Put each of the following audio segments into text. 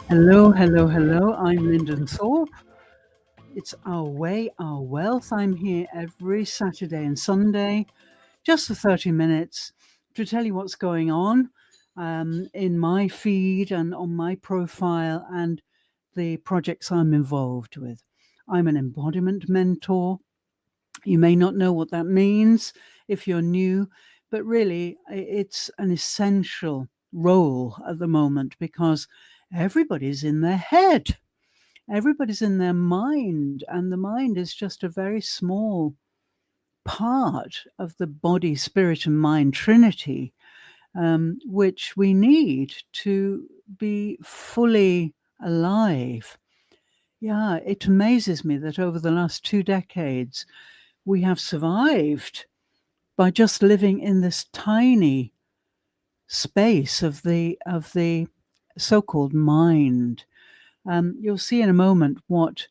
Hello, hello, hello. I'm Lyndon Thorpe. It's Our Way, Our Wealth. I'm here every Saturday and Sunday, just for 30 minutes, to tell you what's going on in my feed and on my profile and the projects I'm involved with. I'm an embodiment mentor. You may not know what that means if you're new, but really it's an essential role at the moment because everybody's in their head. Everybody's in their mind, and the mind is just a very small part of the body, spirit, and mind trinity, which we need to be fully alive. Yeah, it amazes me that over the last 2 decades, we have survived by just living in this tiny space of the so-called mind. You'll see in a moment what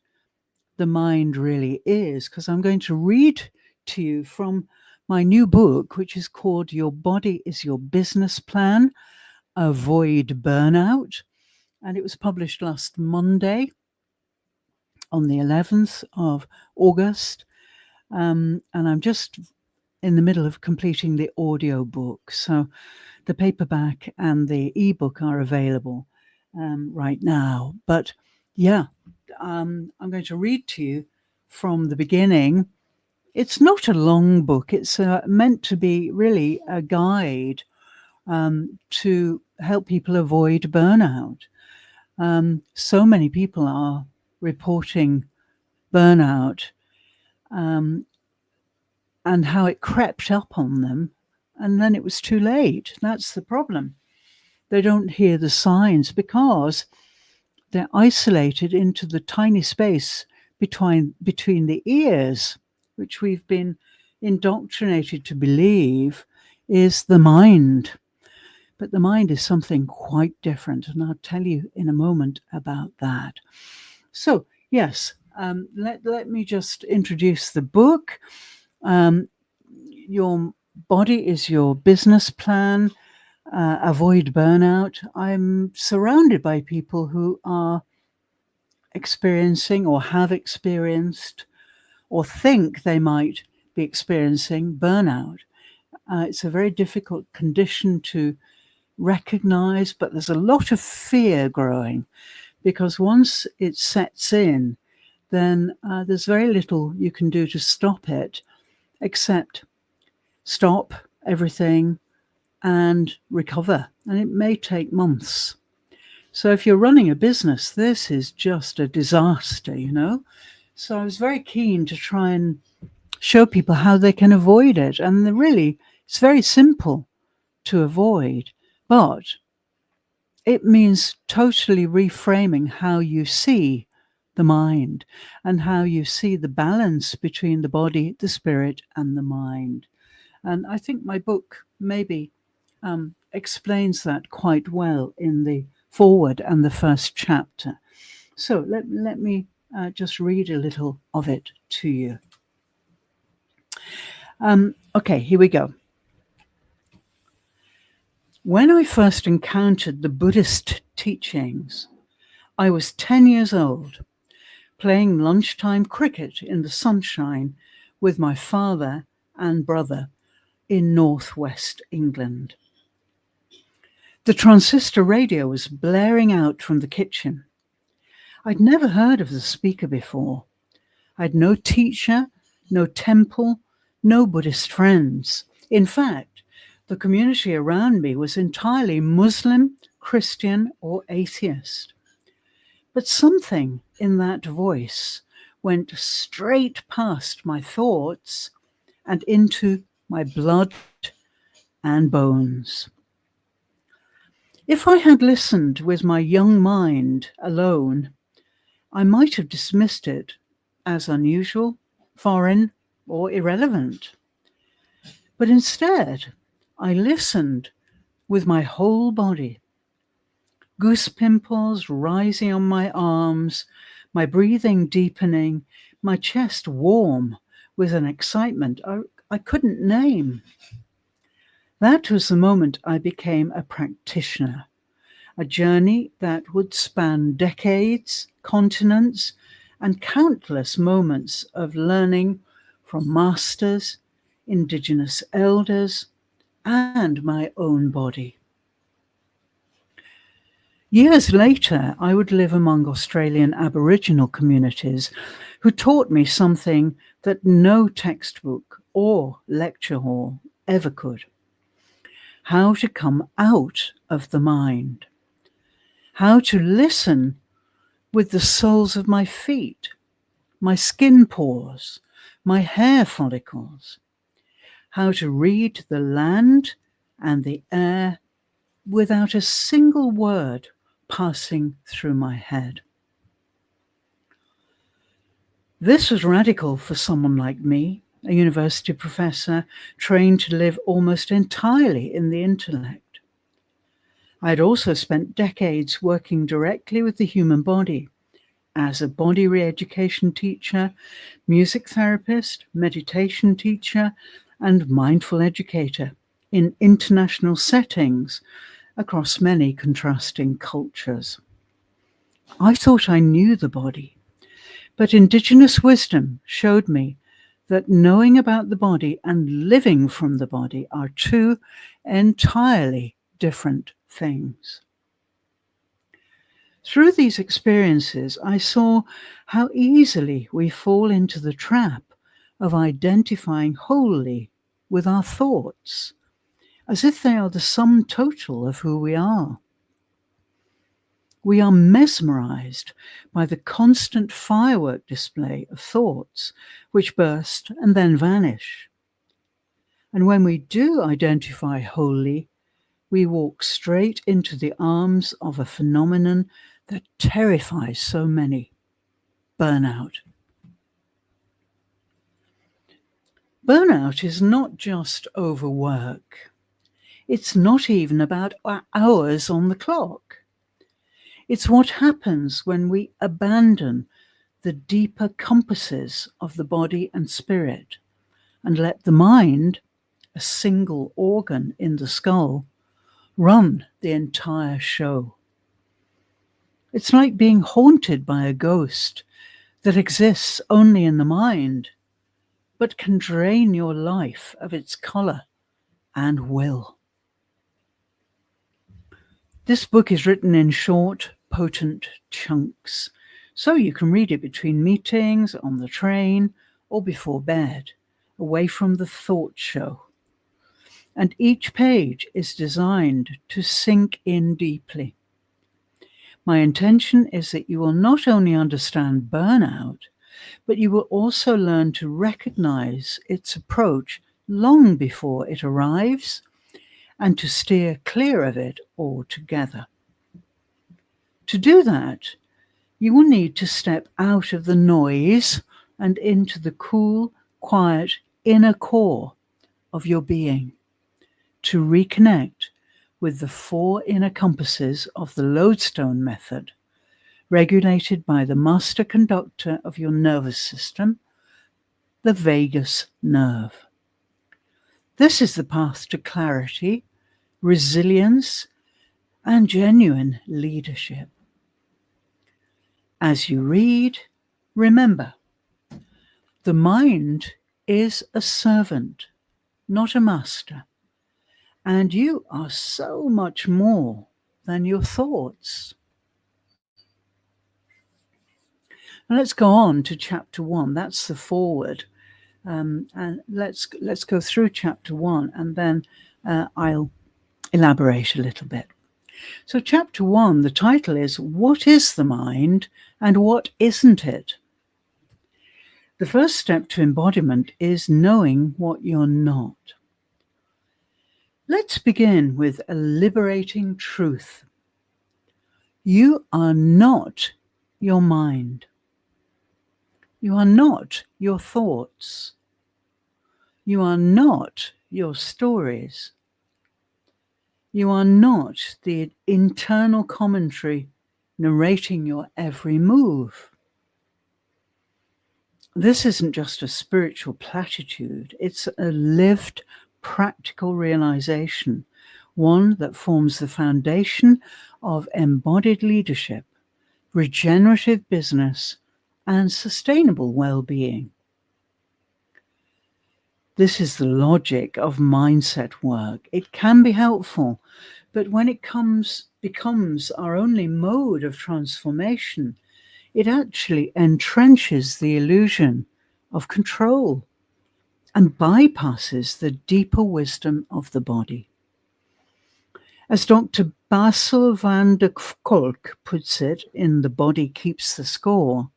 the mind really is, because I'm going to read to you from my new book, which is called Your Body is Your Business Plan, Avoid Burnout. And it was published last Monday on the 11th of August. And I'm just in the middle of completing the audio book. So the paperback and the ebook are available right now. But yeah, I'm going to read to you from the beginning. It's not a long book. It's meant to be really a guide to help people avoid burnout. So many people are reporting burnout and how it crept up on them, and then it was too late. That's the problem. They don't hear the signs because they're isolated into the tiny space between the ears, which we've been indoctrinated to believe is the mind. But the mind is something quite different, and I'll tell you in a moment about that. So, yes, let me just introduce the book. Your Body is Your Business Plan, Avoid Burnout. I'm surrounded by people who are experiencing or have experienced or think they might be experiencing burnout. It's a very difficult condition to recognize, but there's a lot of fear growing because once it sets in, then there's very little you can do to stop it except stop everything and recover. And it may take months. So if you're running a business, this is just a disaster, you know? So I was very keen to try and show people how they can avoid it. And really, it's very simple to avoid, but it means totally reframing how you see the mind and how you see the balance between the body, the spirit, and the mind. And I think my book maybe explains that quite well in the foreword and the first chapter. So let me just read a little of it to you. Okay, here we go. When I first encountered the Buddhist teachings, I was 10 years old, playing lunchtime cricket in the sunshine with my father and brother in northwest England. The transistor radio was blaring out from the kitchen. I'd never heard of the speaker before. I'd no teacher, no temple, no Buddhist friends. In fact, the community around me was entirely Muslim, Christian, or atheist. But something in that voice went straight past my thoughts and into my blood and bones. If I had listened with my young mind alone, I might have dismissed it as unusual, foreign, or irrelevant. But instead, I listened with my whole body. Goose pimples rising on my arms, my breathing deepening, my chest warm with an excitement I couldn't name. That was the moment I became a practitioner, a journey that would span decades, continents, and countless moments of learning from masters, indigenous elders, and my own body. Years later, I would live among Australian Aboriginal communities who taught me something that no textbook or lecture hall ever could: how to come out of the mind, how to listen with the soles of my feet, my skin pores, my hair follicles, how to read the land and the air without a single word passing through my head. This was radical for someone like me, a university professor trained to live almost entirely in the intellect. I had also spent decades working directly with the human body as a body re-education teacher, music therapist, meditation teacher, and mindful educator in international settings across many contrasting cultures. I thought I knew the body, but Indigenous wisdom showed me that knowing about the body and living from the body are two entirely different things. Through these experiences, I saw how easily we fall into the trap of identifying wholly with our thoughts, as if they are the sum total of who we are. We are mesmerized by the constant firework display of thoughts, which burst and then vanish. And when we do identify wholly, we walk straight into the arms of a phenomenon that terrifies so many: burnout. Burnout is not just overwork. It's not even about hours on the clock. It's what happens when we abandon the deeper compasses of the body and spirit and let the mind, a single organ in the skull, run the entire show. It's like being haunted by a ghost that exists only in the mind, but can drain your life of its color and will. This book is written in short, potent chunks, so you can read it between meetings, on the train, or before bed, away from the thought show. And each page is designed to sink in deeply. My intention is that you will not only understand burnout, but you will also learn to recognize its approach long before it arrives and to steer clear of it altogether. To do that, you will need to step out of the noise and into the cool, quiet inner core of your being to reconnect with the four inner compasses of the lodestone method, regulated by the master conductor of your nervous system, the vagus nerve. This is the path to clarity, resilience, and genuine leadership. As you read, remember, the mind is a servant, not a master, and you are so much more than your thoughts. Now let's go on to chapter 1. That's the foreword. And let's go through chapter 1, and then I'll elaborate a little bit. So chapter 1, the title is What is the Mind and What Isn't It? The first step to embodiment is knowing what you're not. Let's begin with a liberating truth. You are not your mind. You are not your thoughts. You are not your stories. You are not the internal commentary narrating your every move. This isn't just a spiritual platitude, it's a lived, practical realization one that forms the foundation of embodied leadership, regenerative business, and sustainable well-being. This is the logic of mindset work. It can be helpful, but when it becomes our only mode of transformation, it actually entrenches the illusion of control and bypasses the deeper wisdom of the body. As Dr. Basil van der Kolk puts it in The Body Keeps the Score,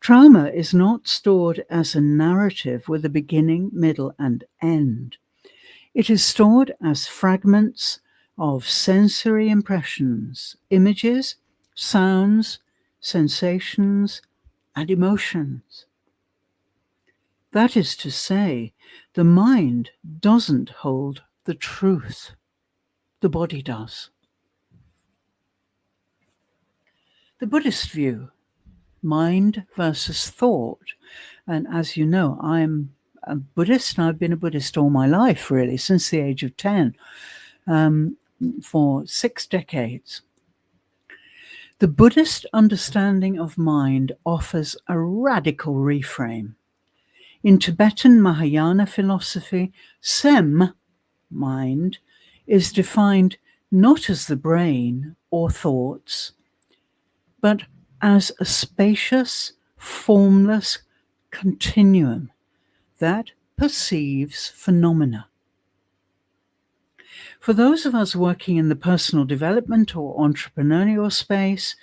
trauma is not stored as a narrative with a beginning, middle, and end. It is stored as fragments of sensory impressions, images, sounds, sensations, and emotions. That is to say, the mind doesn't hold the truth. The body does. The Buddhist view, mind versus thought. And as you know, I'm a Buddhist, and I've been a Buddhist all my life, really, since the age of 10, for 6 decades. The Buddhist understanding of mind offers a radical reframe. In Tibetan Mahayana philosophy, Sem, mind, is defined not as the brain or thoughts, but as a spacious, formless continuum that perceives phenomena. For those of us working in the personal development or entrepreneurial space,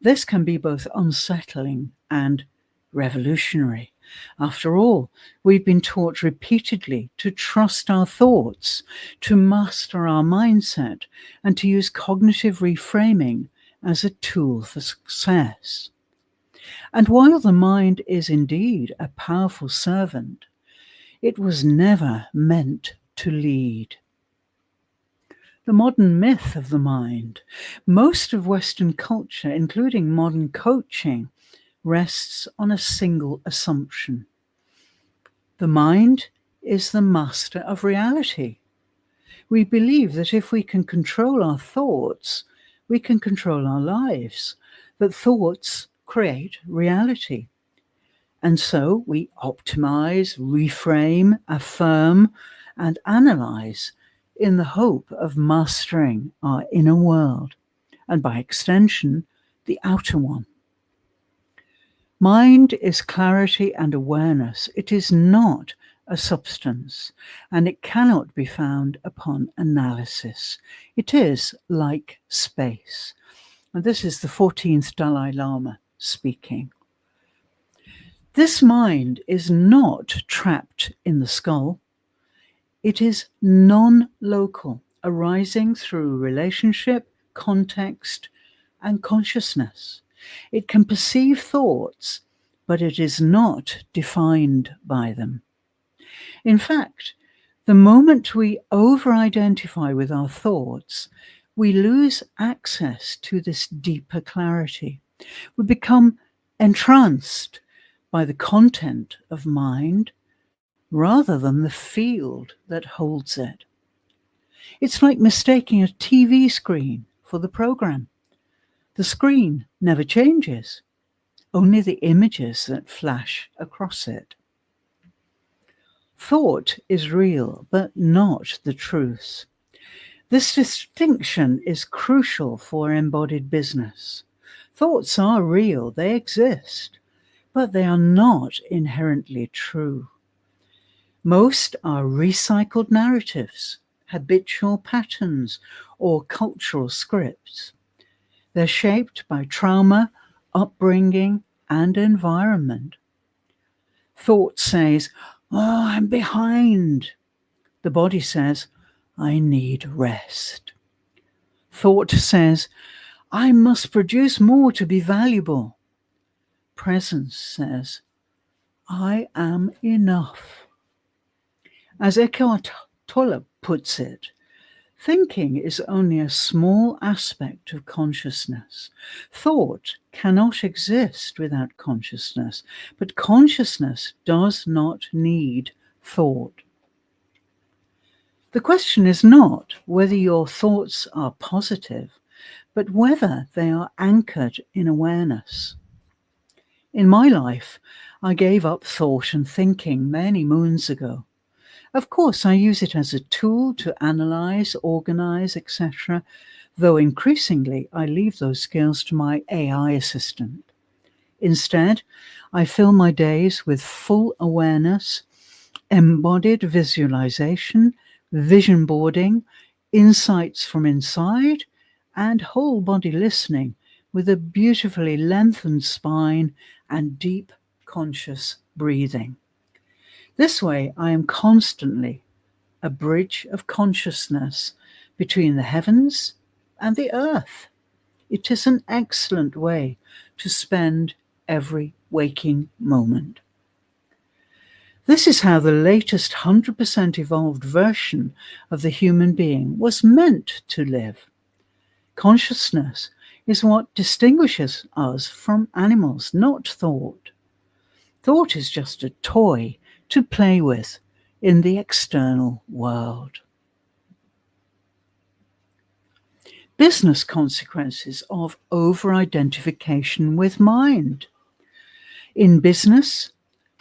this can be both unsettling and revolutionary. After all, we've been taught repeatedly to trust our thoughts, to master our mindset, and to use cognitive reframing as a tool for success. And while the mind is indeed a powerful servant, it was never meant to lead. The modern myth of the mind. Most of Western culture, including modern coaching, rests on a single assumption. The mind is the master of reality. We believe that if we can control our thoughts, we can control our lives, that thoughts create reality. And so we optimize, reframe, affirm, and analyze in the hope of mastering our inner world, and by extension, the outer one. Mind is clarity and awareness. It is not a substance, and it cannot be found upon analysis. It is like space. And this is the 14th Dalai Lama speaking. This mind is not trapped in the skull. It is non-local, arising through relationship, context, and consciousness. It can perceive thoughts, but it is not defined by them. In fact, the moment we over-identify with our thoughts, we lose access to this deeper clarity. We become entranced by the content of mind rather than the field that holds it. It's like mistaking a TV screen for the program. The screen never changes, only the images that flash across it. Thought is real, but not the truth. This distinction is crucial for embodied business. Thoughts are real, they exist, but they are not inherently true. Most are recycled narratives, habitual patterns, or cultural scripts. They're shaped by trauma, upbringing, and environment. Thought says, "Oh, I'm behind." The body says, "I need rest." Thought says, "I must produce more to be valuable." Presence says, "I am enough." As Eckhart Tolle puts it, thinking is only a small aspect of consciousness. Thought cannot exist without consciousness, but consciousness does not need thought. The question is not whether your thoughts are positive, but whether they are anchored in awareness. In my life, I gave up thought and thinking many moons ago. Of course, I use it as a tool to analyze, organize, etc., though increasingly I leave those skills to my AI assistant. Instead, I fill my days with full awareness, embodied visualization, vision boarding, insights from inside, and whole body listening with a beautifully lengthened spine and deep conscious breathing. This way, I am constantly a bridge of consciousness between the heavens and the earth. It is an excellent way to spend every waking moment. This is how the latest 100% evolved version of the human being was meant to live. Consciousness is what distinguishes us from animals, not thought. Thought is just a toy to play with in the external world. Business consequences of over-identification with mind. In business,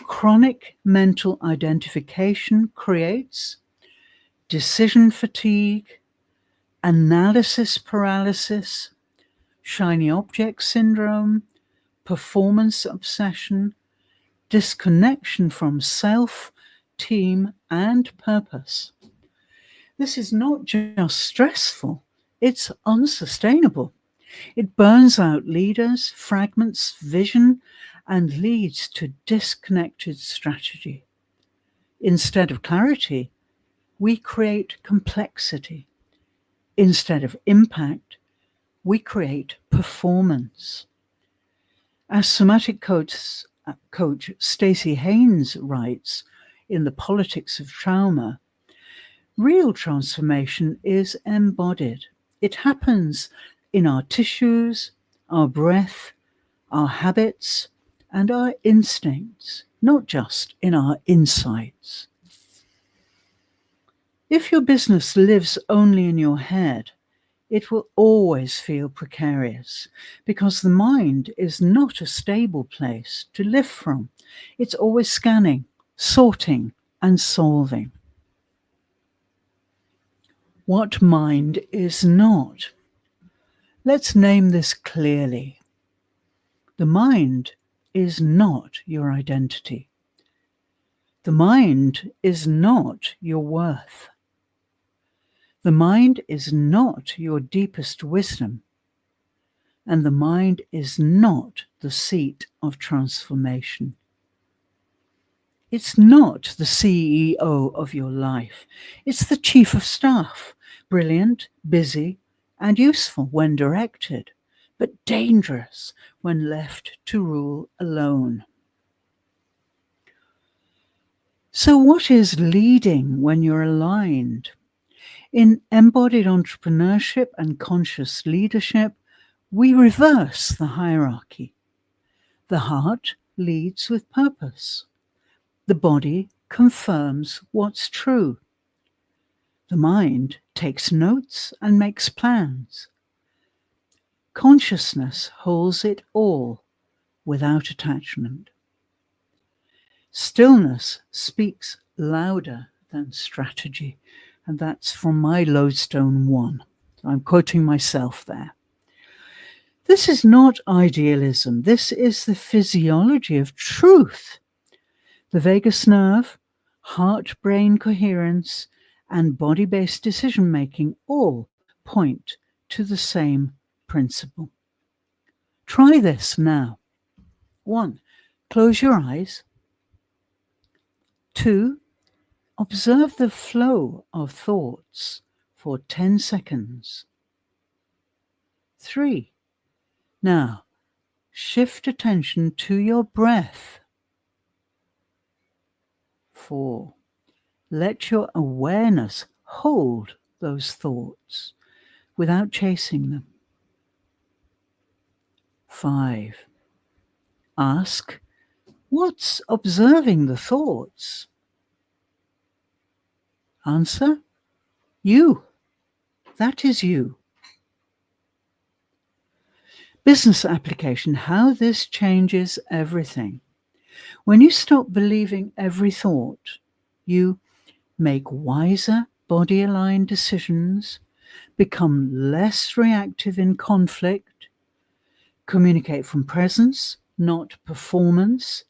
chronic mental identification creates decision fatigue, analysis paralysis, shiny object syndrome, performance obsession, disconnection from self, team, and purpose. This is not just stressful, it's unsustainable. It burns out leaders, fragments vision, and leads to disconnected strategy. Instead of clarity, we create complexity. Instead of impact, we create performance. As somatic coach Stacey Haynes writes in The Politics of Trauma, real transformation is embodied. It happens in our tissues, our breath, our habits, and our instincts, not just in our insights. If your business lives only in your head, it will always feel precarious because the mind is not a stable place to live from. It's always scanning, sorting, and solving. What mind is not? Let's name this clearly. The mind is not your identity. The mind is not your worth. The mind is not your deepest wisdom, and the mind is not the seat of transformation. It's not the CEO of your life. It's the chief of staff, brilliant, busy, and useful when directed, but dangerous when left to rule alone. So what is leading when you're aligned? In embodied entrepreneurship and conscious leadership, we reverse the hierarchy. The heart leads with purpose. The body confirms what's true. The mind takes notes and makes plans. Consciousness holds it all without attachment. Stillness speaks louder than strategy. And that's from my lodestone 1. I'm quoting myself there. This is not idealism. This is the physiology of truth. The vagus nerve, heart-brain coherence, and body-based decision-making all point to the same principle. Try this now. 1, close your eyes. 2, observe the flow of thoughts for 10 seconds. 3, now shift attention to your breath. 4, let your awareness hold those thoughts without chasing them. 5, ask, what's observing the thoughts? Answer, You. That is you. Business application, how this changes everything. When you stop believing every thought, you make wiser, body-aligned decisions, become less reactive in conflict, communicate from presence, not performance,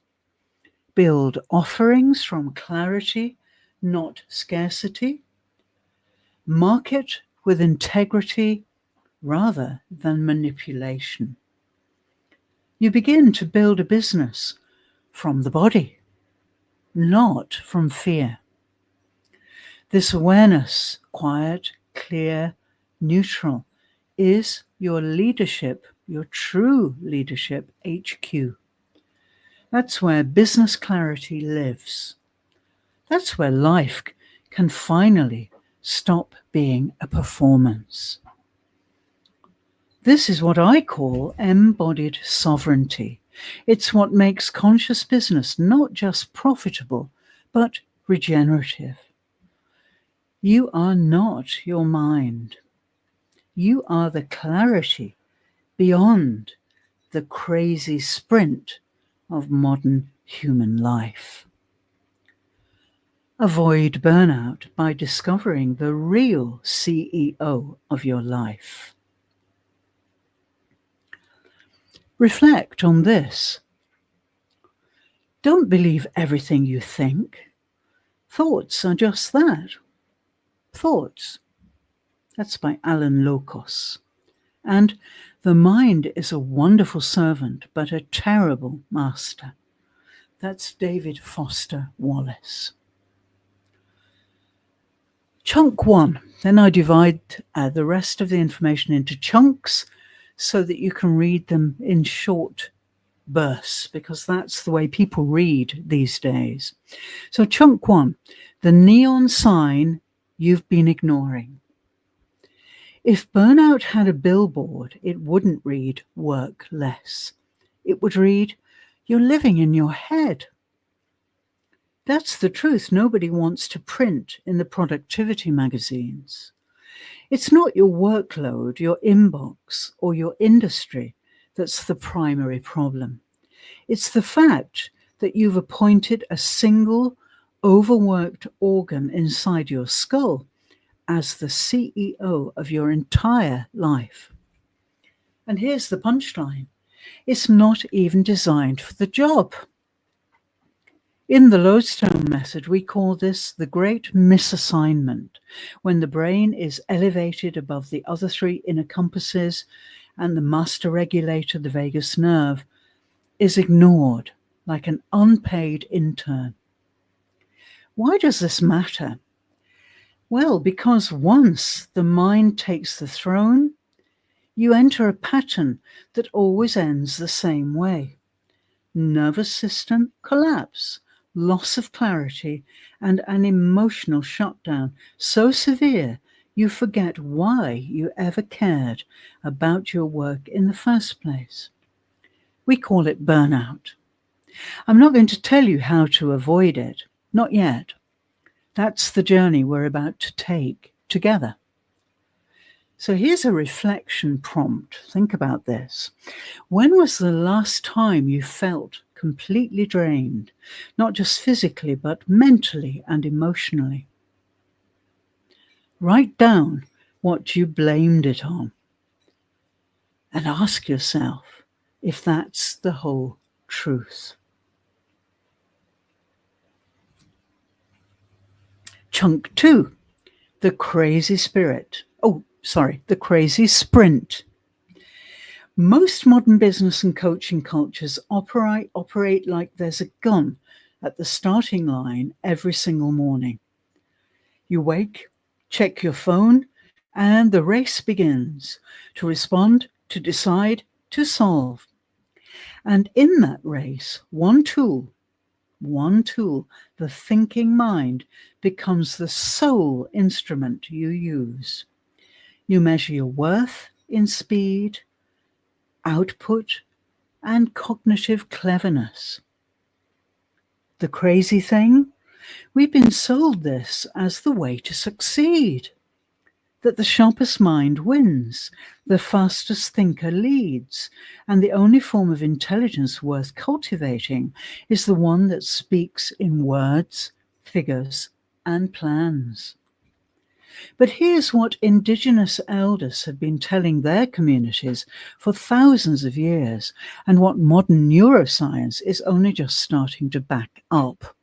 build offerings from clarity, not scarcity, market with integrity rather than manipulation. You begin to build a business from the body, not from fear. This awareness, quiet, clear, neutral, is your leadership, your true leadership HQ. That's where business clarity lives. That's where life can finally stop being a performance. This is what I call embodied sovereignty. It's what makes conscious business not just profitable, but regenerative. You are not your mind. You are the clarity beyond the crazy sprint of modern human life. Avoid burnout by discovering the real CEO of your life. Reflect on this. Don't believe everything you think. Thoughts are just that. Thoughts. That's by Alan Locos. And the mind is a wonderful servant, but a terrible master. That's David Foster Wallace. Chunk 1. Then I divide the rest of the information into chunks so that you can read them in short bursts, because that's the way people read these days. So chunk 1, the neon sign you've been ignoring. If burnout had a billboard, it wouldn't read work less. It would read, you're living in your head. That's the truth nobody wants to print in the productivity magazines. It's not your workload, your inbox, or your industry that's the primary problem. It's the fact that you've appointed a single, overworked organ inside your skull as the CEO of your entire life. And here's the punchline. It's not even designed for the job. In the Lodestone method, we call this the great misassignment, when the brain is elevated above the other three inner compasses and the master regulator, the vagus nerve, is ignored like an unpaid intern. Why does this matter? Well, because once the mind takes the throne, you enter a pattern that always ends the same way. Nervous system collapse, loss of clarity, and an emotional shutdown so severe you forget why you ever cared about your work in the first place. We call it burnout. I'm not going to tell you how to avoid it, not yet. That's the journey we're about to take together. So here's a reflection prompt. Think about this. When was the last time you felt completely drained, not just physically, but mentally and emotionally? Write down what you blamed it on and ask yourself if that's the whole truth. Chunk 2, the crazy spirit. The crazy sprint. Most modern business and coaching cultures operate like there's a gun at the starting line every single morning. You wake, check your phone, and the race begins to respond, to decide, to solve. And in that race, one tool, the thinking mind, becomes the sole instrument you use. You measure your worth in speed, output, and cognitive cleverness. The crazy thing? We've been sold this as the way to succeed. that the sharpest mind wins, the fastest thinker leads, and the only form of intelligence worth cultivating is the one that speaks in words, figures, and plans. But here's what Indigenous elders have been telling their communities for thousands of years, and what modern neuroscience is only just starting to back up.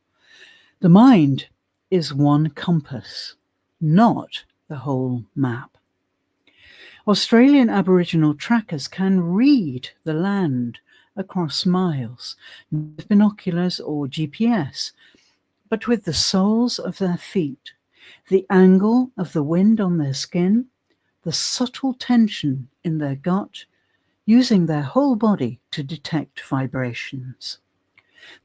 The mind is one compass, not the whole map. Australian Aboriginal trackers can read the land across miles, not with binoculars or GPS, but with the soles of their feet, the angle of the wind on their skin, the subtle tension in their gut, using their whole body to detect vibrations.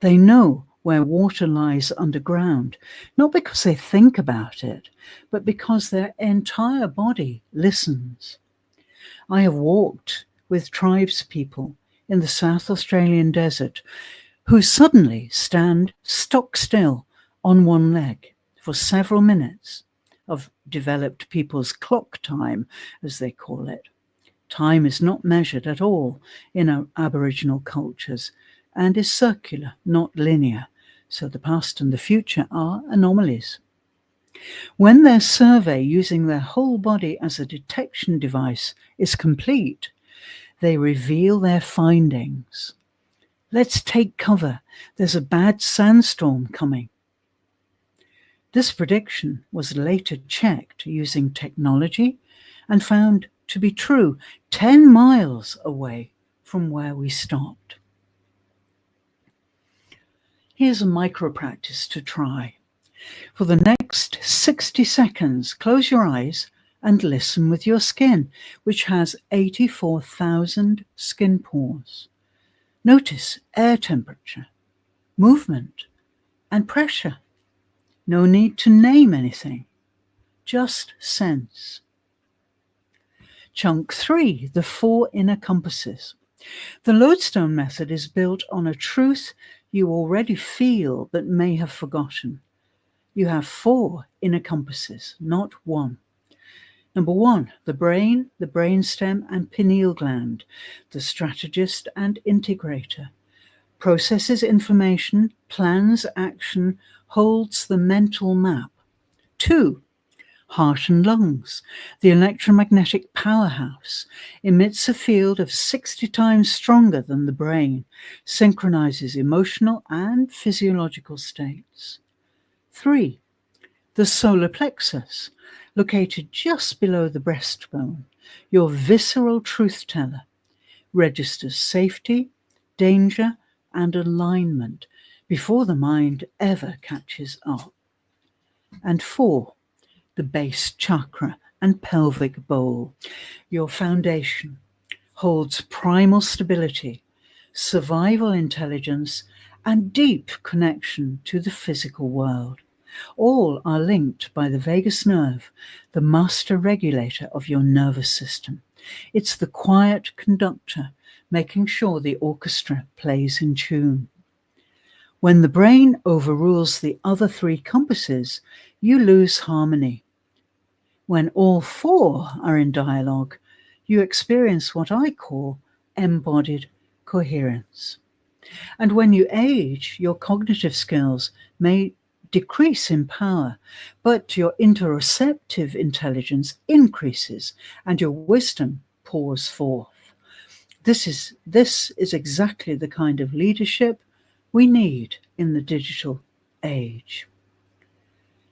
They know where water lies underground, not because they think about it, but because their entire body listens. I have walked with tribespeople in the South Australian desert who suddenly stand stock still on one leg for several minutes of developed people's clock time, as they call it. Time is not measured at all in Aboriginal cultures and is circular, not linear, so the past and the future are anomalies. When their survey using their whole body as a detection device is complete, they reveal their findings. Let's take cover. There's a bad sandstorm coming. This prediction was later checked using technology and found to be true 10 miles away from where we stopped. Here's a micro practice to try. For the next 60 seconds, close your eyes and listen with your skin, which has 84,000 skin pores. Notice air temperature, movement, and pressure. No need to name anything, just sense. Chunk 3, the 4 inner compasses. The lodestone method is built on a truth you already feel but may have forgotten. You have 4 inner compasses, not 1. Number 1, the brain, the brainstem and pineal gland, the strategist and integrator. Processes information, plans action, holds the mental map. 2, heart and lungs, the electromagnetic powerhouse, emits a field of 60 times stronger than the brain, synchronizes emotional and physiological states. 3, the solar plexus, located just below the breastbone, your visceral truth teller, registers safety, danger, and alignment before the mind ever catches up. And 4, the base chakra and pelvic bowl, your foundation, holds primal stability, survival intelligence, and deep connection to the physical world. All are linked by the vagus nerve, the master regulator of your nervous system. It's the quiet conductor, making sure the orchestra plays in tune. When the brain overrules the other 3 compasses, you lose harmony. When all 4 are in dialogue, you experience what I call embodied coherence. And when you age, your cognitive skills may decrease in power, but your interoceptive intelligence increases and your wisdom pours forth. This is exactly the kind of leadership we need in the digital age.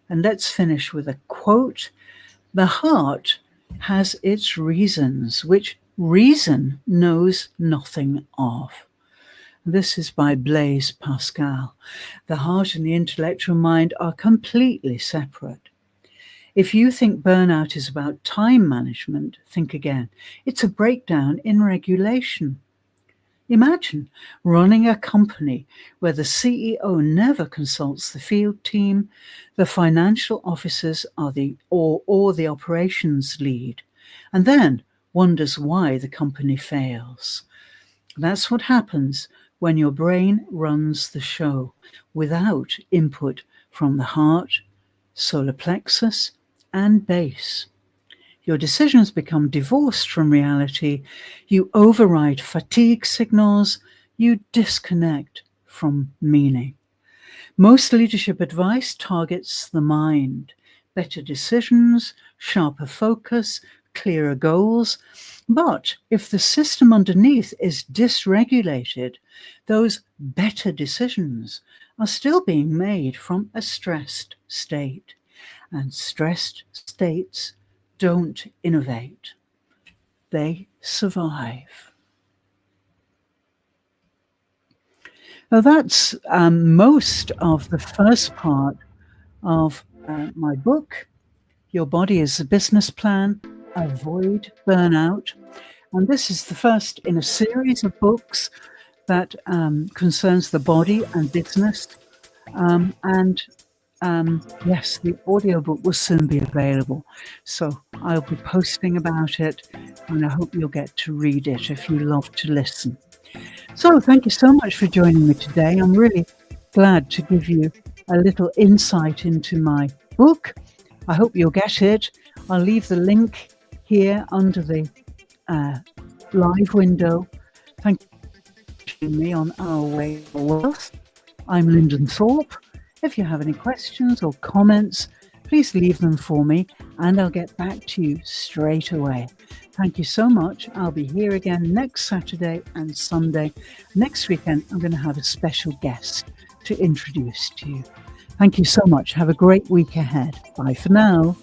And let's finish with a quote. The heart has its reasons, which reason knows nothing of. This is by Blaise Pascal. The heart and the intellectual mind are completely separate. If you think burnout is about time management, think again. It's a breakdown in regulation. Imagine running a company where the CEO never consults the field team, the financial officers are or the operations lead, and then wonders why the company fails. That's what happens when your brain runs the show without input from the heart, solar plexus, and base. Your decisions become divorced from reality. You override fatigue signals. You disconnect from meaning. Most leadership advice targets the mind. Better decisions, sharper focus, clearer goals. But if the system underneath is dysregulated, those better decisions are still being made from a stressed state. And stressed states don't innovate, they survive. Now, that's most of the first part of my book, Your Body is a Business Plan, Avoid Burnout. And this is the first in a series of books that concerns the body and business. Yes, the audiobook will soon be available. So I'll be posting about it, and I hope you'll get to read it if you love to listen. So thank you so much for joining me today. I'm really glad to give you a little insight into my book. I hope you'll get it. I'll leave the link here under the live window. Thank you for joining me on Our Way of Wealth. I'm Lyndon Thorpe. If you have any questions or comments, please leave them for me and I'll get back to you straight away. Thank you so much. I'll be here again next Saturday and Sunday. Next weekend, I'm going to have a special guest to introduce to you. Thank you so much. Have a great week ahead. Bye for now.